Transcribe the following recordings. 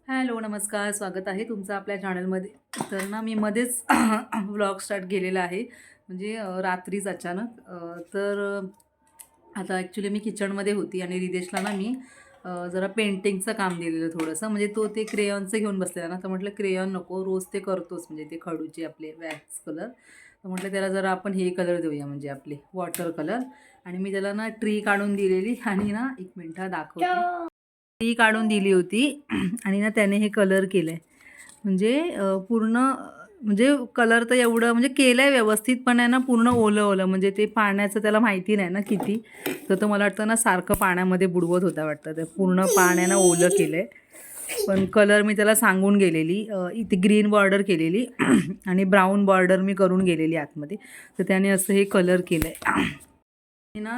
Hello, नमस्कार. स्वागत आहे तुमचं आपल्या चॅनलमध्ये. तर ना मी मध्येच व्लॉग स्टार्ट केलेला आहे, म्हणजे रात्रीच अचानक. आता ॲक्च्युली मी किचनमध्ये होती आणि रिदेशला ना मी जरा पेंटिंगचं काम दिलेलं थोडंसं. म्हणजे तो ते क्रेयॉनचं घेऊन बसलेला ना, तर म्हटलं क्रेयॉन नको, रोज ते करतोच म्हणजे ते खडूचे आपले वॅक्स कलर. तर म्हटलं त्याला जरा आपण हे कलर देऊया, म्हणजे आपले वॉटर कलर. आणि मी त्याला ना ट्री काढून दिलेली आणि ना एक मिनटं दाखवते. ती काढून दिली होती आणि ना त्याने हे कलर केलं आहे. म्हणजे पूर्ण म्हणजे कलर तर एवढं म्हणजे केलं आहे व्यवस्थित, पण आहे ना पूर्ण ओलं ओलं, म्हणजे ते पाण्याचं त्याला माहिती नाही ना किती. तर तो मला वाटतं ना सारखं पाण्यामध्ये बुडवत होता वाटतं. ते पूर्ण पाण्यानं ओलं केलं आहे. पण कलर मी त्याला सांगून गेलेली, इथे ग्रीन बॉर्डर केलेली आणि ब्राऊन बॉर्डर मी करून गेलेली आतमध्ये. तर त्याने असं हे कलर केलं आहे ना.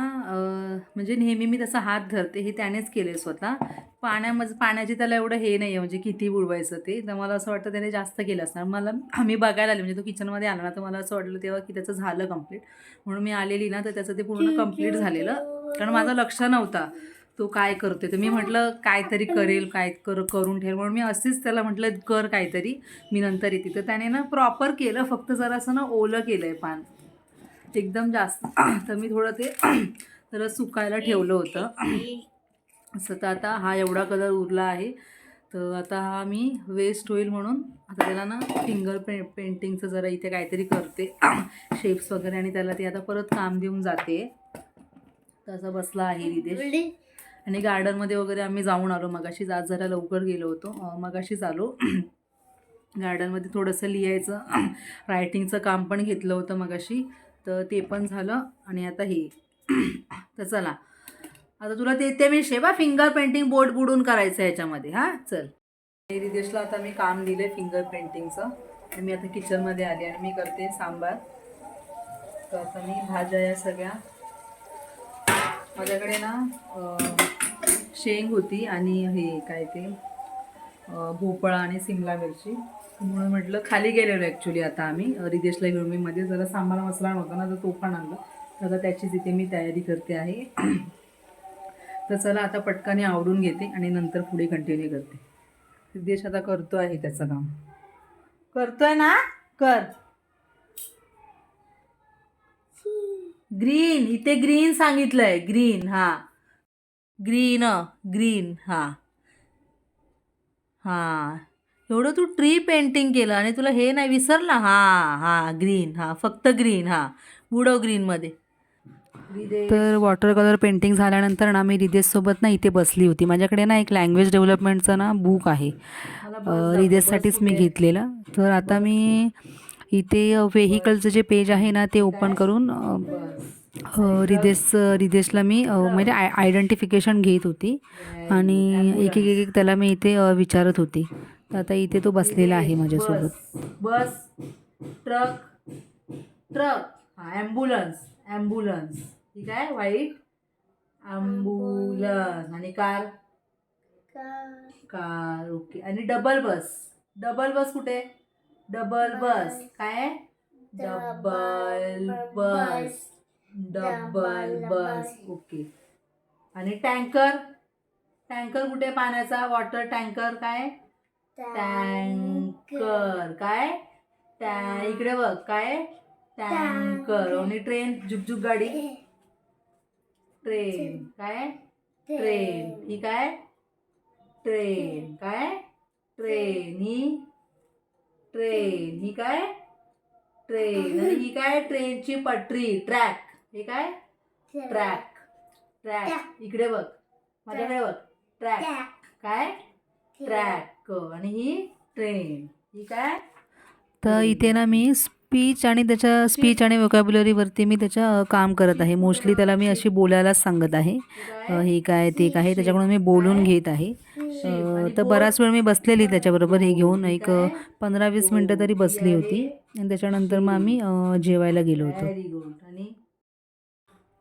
म्हणजे नेहमी मी तसा हात धरते, हे त्यानेच केलं आहे स्वतः. पाण्याची त्याला एवढं हे नाही आहे, म्हणजे किती बुडवायचं ते. तर मला असं वाटतं त्याने जास्त केलं असणार. मी बघायला आले, म्हणजे तो किचनमध्ये आला ना, तर मला असं वाटलं तेव्हा की त्याचं झालं कंप्लीट. म्हणून मी आलेली ना, तर त्याचं ते पूर्ण कंप्लीट झालेलं. कारण माझं लक्ष नव्हता तो काय करतोय. तर मी म्हटलं काहीतरी करेल, करून ठेव, म्हणून मी असेच त्याला म्हटलं कर काहीतरी, मी नंतर येते. तर त्याने ना प्रॉपर केलं, फक्त जरासं ना ओलं केलं आहे पान एकदम जास्त. तर मी थोडं ते तर सुकायला ठेवलं होतं असं. तर आता हा एवढा कलर उरला आहे. तर आता हा मी वेस्ट होईल म्हणून आता त्याला ना पेंटिंगचं जरा इथे काहीतरी करते शेप्स वगैरे, आणि त्याला ते आता परत काम देऊन जाते. तसा बसला आहे रिदेश. आणि गार्डनमध्ये वगैरे आम्ही जाऊन आलो मगाशीच. आज जरा लवकर गेलो होतो, मगाशीच आलो. गार्डनमध्ये थोडंसं लिहायचं रायटिंगचं काम पण घेतलं होतं मगाशी, तर ते पण झालं. आणि आता हे तर चला, आता तुला ते मी शेवा फिंगर पेंटिंग बोर्ड बुडून करायचं ह्याच्यामध्ये. हां चल. रिदेशला आता मी काम दिलं आहे फिंगर पेंटिंगचं. तर मी आता किचनमध्ये आले आणि मी करते सांबार. तर आता मी भाज्या या सगळ्या, माझ्याकडे ना शेंग होती आणि हे काय ते भोपळा आणि सिमला मिरची. म्हणून म्हटलं खाली गेलेलो ॲक्च्युली आता आम्ही रिदेशला घेऊन. मी मध्ये जरा सांबार मसाला नव्हता ना, तर तो पण आणला. तर आता त्याचीच इथे मी तयारी करते आहे. तर चला आता पटकन आवडून घेते आणि नंतर पुढे कंटिन्यू करते. रिदेश आता करतो आहे त्याचं काम. करतोय ना, कर. ग्रीन, इथे ग्रीन सांगितलंय, ग्रीन. हां ग्रीन, ग्रीन. हां हां, एवढं तू ट्री पेंटिंग केलं आणि तुला हे नाही विसरला. हां हां ग्रीन, हां फक्त ग्रीन. हां बुडव ग्रीनमध्ये. तर वॉटर कलर पेंटिंग झाल्यानंतर ना मी रिदेशसोबत ना इथे बसली होती. माझ्याकडे ना एक लँग्वेज डेव्हलपमेंटचं ना बुक आहे, रिदेशसाठीच मी घेतलेलं. तर आता मी इथे व्हेकलचं जे पेज आहे ना ते ओपन करून रिदेशला मी म्हणजे आयडेंटिफिकेशन घेत होती आणि एक एक एक त्याला मी इथे विचारत होती. तर आता इथे तो बसलेला आहे माझ्यासोबत. बस, ट्रक, ट्रक, ॲम्ब्युलन्स, ॲम्ब्युलन्स. ठीक आहे. White ambulance. आणि कार, कार. ओके. आणि डबल बस, डबल बस कुठे? डबल बस काय? डबल बस, डबल बस. ओके. आणि टँकर, टँकर कुठे पाण्याचा? वॉटर टँकर काय? टँकर काय? इकडे बघ काय? टँकर. आणि ट्रेन, झुकझुक गाडी, ट्रेन काय? ट्रेन. ही काय? ट्रेन काय? ट्रेन. ही ट्रेन. ही काय? ट्रेन. आणि ही काय? ट्रेनची पटरी, ट्रॅक. हे काय? Track, track. इकडे बघ, माझ्याकडे बघ, ट्रॅक काय? ट्रॅक. आणि ही ट्रेन. ही काय? तर इथे ना मी स्पीच आणि व्होकॅब्युलरीवरती मी त्याच्या काम करत आहे. मोस्टली त्याला मी अशी बोलायलाच सांगत आहे, हे काय ते काय, त्याच्याकडून मी बोलून घेत आहे. तर बराच वेळ मी बसलेली त्याच्याबरोबर हे घेऊन, एक 15-20 मिनटं तरी बसली होती. आणि त्याच्यानंतर मग आम्ही जेवायला गेलो होतो. आणि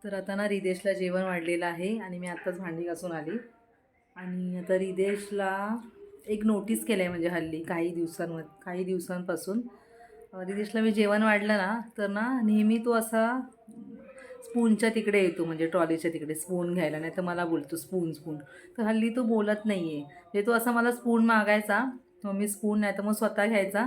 तर आता ना रिदेशला जेवण वाढलेलं आहे आणि मी आत्ताच भांडी घासून आली. आणि आता रिदेशला एक नोटीस केलं आहे, म्हणजे हल्ली काही दिवसांपासून रिदेशला मी जेवण वाढलं ना, तर ना नेहमी तो असा स्पूनच्या तिकडे येतो, म्हणजे ट्रॉलीच्या तिकडे स्पून घ्यायला. नाही तर मला बोलतो स्पून स्पून. तर हल्ली तो बोलत नाही आहे. म्हणजे तो असं मला स्पून मागायचा, मग मी स्पून नाही तर मग स्वतः घ्यायचा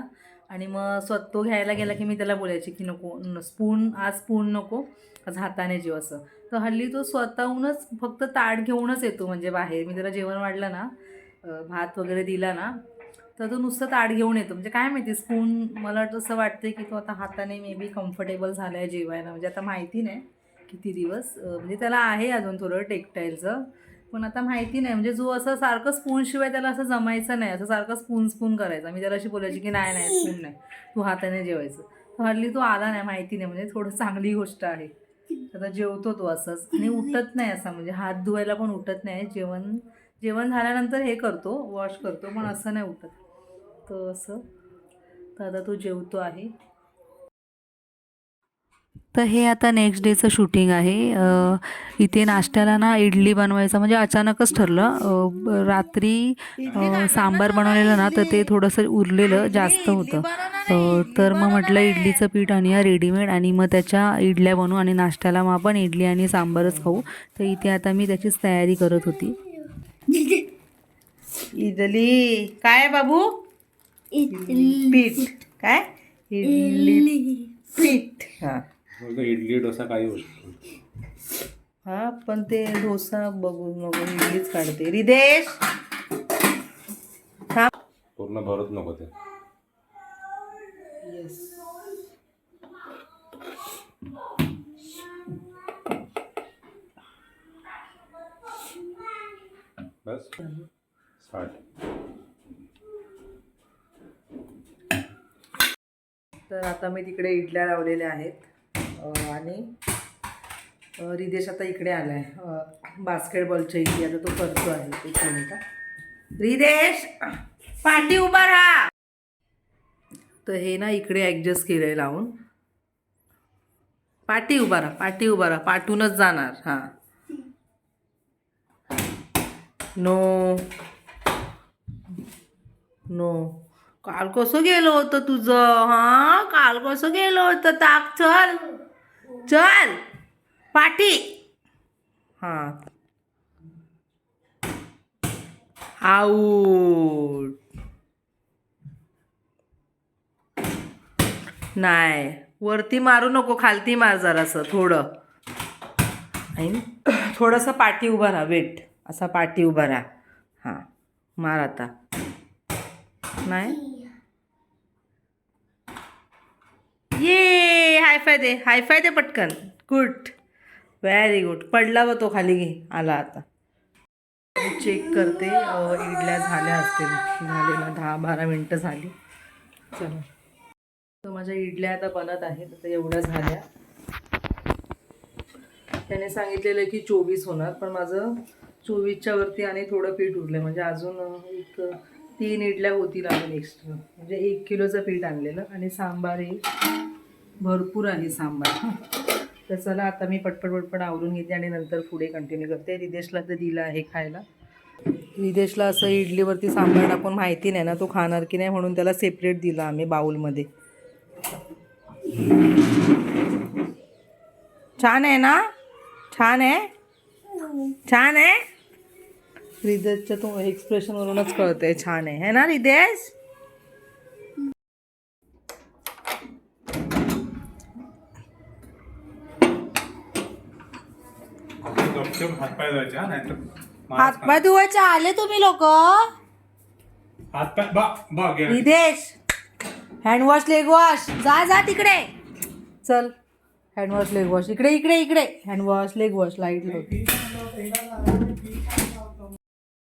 आणि मग तो घ्यायला गेला की मी त्याला बोलायची की नको स्पून, आज स्पून नको, आज हाताने जेव असं. तर हल्ली तो स्वतःहूनच फक्त ताट घेऊनच येतो, म्हणजे बाहेर मी त्याला जेवण वाढलं ना, भात वगैरे दिला ना, तर तो नुसतं ताट घेऊन येतो. म्हणजे काय माहिती स्पून, मला असं वाटतं की तो आता हाताने मे बी कम्फर्टेबल झाला आहे जेवायला, म्हणजे आता माहिती नाही किती दिवस, म्हणजे त्याला आहे अजून थोडं टेक्टाईलचं, पण आता माहिती नाही. म्हणजे जो असं सारखं स्पूनशिवाय त्याला असं जमायचं नाही, असं सारखं स्पून करायचा. मी त्याला अशी बोलायची की नाही नाही स्पून नाही, तू हाताने जेवायचं. तर हल्ली तो आला नाही, माहिती नाही, म्हणजे थोडं चांगली गोष्ट आहे. आता जेवतो तो असंच आणि उठत नाही असा, म्हणजे हात धुवायला पण उठत नाही. जेवण झाल्यानंतर हे करतो, वॉश करतो, पण असं नाही उठत तो असं. तर आता तो जेवतो आहे. तर हे आता नेक्स्ट डेचं शूटिंग आहे. इथे नाश्त्याला ना इडली बनवायचं म्हणजे अचानकच ठरलं. रात्री सांबार बनवलेलं ना, तर ते थोडंसं उरलेलं जास्त होतं. तर मग म्हटलं इडलीचं पीठ आणूया रेडीमेड आणि मग त्याच्या इडल्या बनवू आणि नाश्त्याला मग आपण इडली आणि सांबारच खाऊ. तर इथे आता मी त्याचीच तयारी करत होती. इडली काय बाबू? पीठ काय? इडली पीठ. हां इडली डोसा काही होऊ शकतो. हा, पण ते डोसा बघून नको, इडलीच काढते. रिदेश पूर्ण भरत नको ते. येस. बस स्टार्ट. तर आता मी तिकडे इडल्या लावलेल्या आहेत आणि रिदेश आता इकडे आला आहे बास्केटबॉलच्या इडली. आता तो करतो आहे. एक मिनिट. रिदेश पाठी उभा राहा. तर हे ना इकडे ॲडजस्ट केलं आहे लावून. पाठी उभा राहा, पाठूनच जाणार. हां नो नो. काल कसं गेलं होतं तुझं? हां काल कसं गेलं होतं ताक? चल चल पाठी. हां आऊट. नाही वरती मारू नको, खालती मार जरासं थोडं. आणि थोडंसं पाठी उभा राहा, वेट असा पाठी उभा राहा. हां मार आता. नाही ये हायफाय दे पटकन. Good, very good. पडला व तो खाली घे. आला आता. चेक करते इडल्या झाल्या असतील. झाले ना 10-12 मिनटं झाली. चला, तर माझ्या इडल्या आता बनत आहेत. आता एवढ्या झाल्या. त्याने सांगितलेलं की 24 होणार, पण माझं 24च्या वरती आणि थोडं पीठ उरलं, म्हणजे अजून एक 3 इडल्या होतील अजून एक्स्ट्रा. म्हणजे 1 किलोचं पीठ आणलेलं आणि सांबार हे भरपूर आहे सांबार. तर चला आता मी पटपट आवरून घेते आणि नंतर पुढे कंटिन्यू करते. रिदेशला तर दिलं आहे खायला. रिदेशला असं इडलीवरती सांबार टाकून माहिती नाही ना तो खाणार की नाही, म्हणून त्याला सेपरेट दिलं आम्ही बाउलमध्ये. छान आहे ना? छान आहे, छान आहे. रिदेशच्या तो एक्सप्रेशनवरूनच कळतंय छान आहे, है ना रिदेश? हातपाय धुवायचे आले तुम्ही लोक? रिदेश हँडवॉश लेग वॉश, जा तिकडे. चल हँडवॉश लेग वॉश, इकडे हँडवॉश लेग वॉश लाईट होती.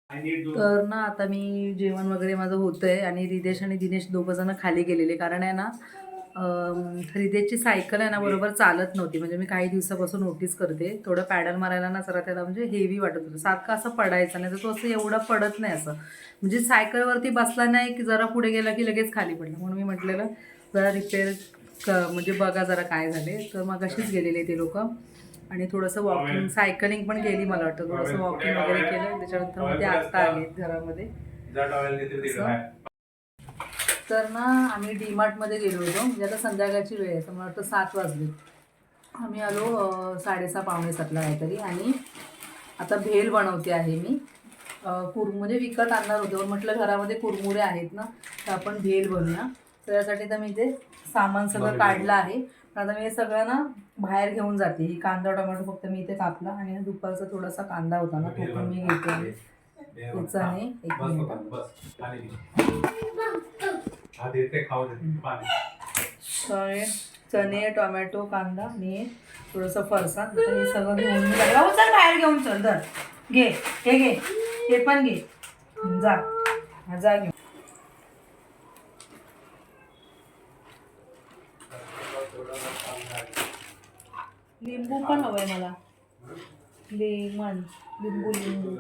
तर ना आता मी जेवण वगैरे माझं होतंय आणि रिदेश आणि दिनेश दोघं जण खाली गेलेले, कारण आहे ना रिदेशची सायकल आहे ना बरोबर चालत नव्हती. म्हणजे मी काही दिवसापासून नोटीस करते, थोडं पॅडल मारायला ना जरा त्याला म्हणजे हेवी वाटत होतं, सारखं असं पडायचं. नाही तर तो असं एवढा पडत नाही असं, म्हणजे सायकलवरती बसला नाही की जरा पुढे गेला की लगेच खाली पडला. म्हणून मी म्हटलेलं जरा म्हणजे बघा जरा काय झाले. तर मग अशीच गेलेले ते लोक आणि थोडंसं वॉकिंग सायकलिंग पण केली, मला वाटतं थोडंसं वॉकिंग वगैरे केलं. त्याच्यानंतर मग ते आत्ता आले घरामध्ये. तर ना आम्ही डीमार्टमध्ये गेलो होतो, म्हणजे आता संध्याकाळची वेळ आहे, तर मला वाटतं 7 वाजले. आम्ही आलो 6:30 पावणे 7ला काहीतरी. आणि आता भेल बनवते आहे मी. म्हणजे विकत आणणार होतो, म्हटलं घरामध्ये कुरमुरे आहेत ना, तर आपण भेल बनवूया. तर यासाठी तर मी इथे सामान सगळं काढलं आहे. आता मी हे सगळं ना बाहेर घेऊन जाते. ही कांदा टोमॅटो फक्त मी इथे कापला आणि दुपारचा थोडासा कांदा होता ना, तो पण मी घेते आहे. त्याच्याने एक मिनिट चणे टोमॅटो कांदा मी थोडंसं फरसाण हे सगळं घेऊन चल बाहेर घेऊन चल. धर घे, हे घे, हे पण घे, जा जा घेऊन. लिंबू पण हवंय मला, लेमन लिंबू.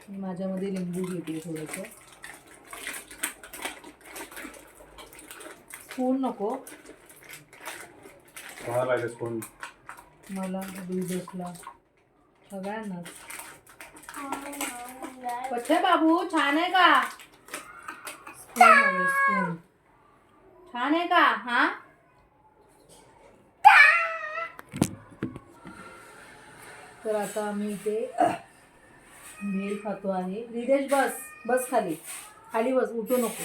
मी माझ्यामध्ये लिंबू घेते थोडंसं. स्पून नको मला, दुधला सगळ्यांना. कच्चे बाबू छान आहे का? स्पून हवे, स्पून छान आहे का? हा तर आता मी इथे भेल खातो आहे. रिदेश बस बस, खाली खाली बस, उठू नको.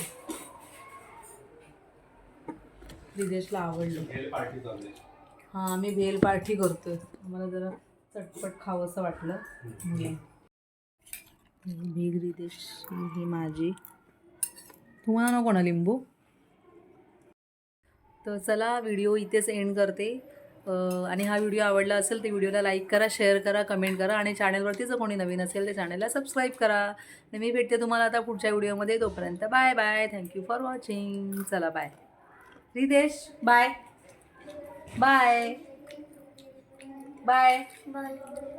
रिदेशला आवडलं. हां, मी भेल पार्टी करतोय. मला जरा चटपट खावंसं वाटलं. भेल रिदेश ही माझी. तुम्हाला नको ना लिंबू? तर चला, व्हिडिओ इथेच एंड करते. आणि हा व्हिडिओ आवडला असेल तर व्हिडिओला लाईक करा, शेअर करा, कमेंट करा आणि चॅनलवरती जर कोणी नवीन असेल तर चॅनलला सबस्क्राईब करा. आणि मी भेटते तुम्हाला आता पुढच्या व्हिडिओमध्ये. तोपर्यंत bye bye. Thank you for watching. चला bye. Ridesh bye bye bye bye.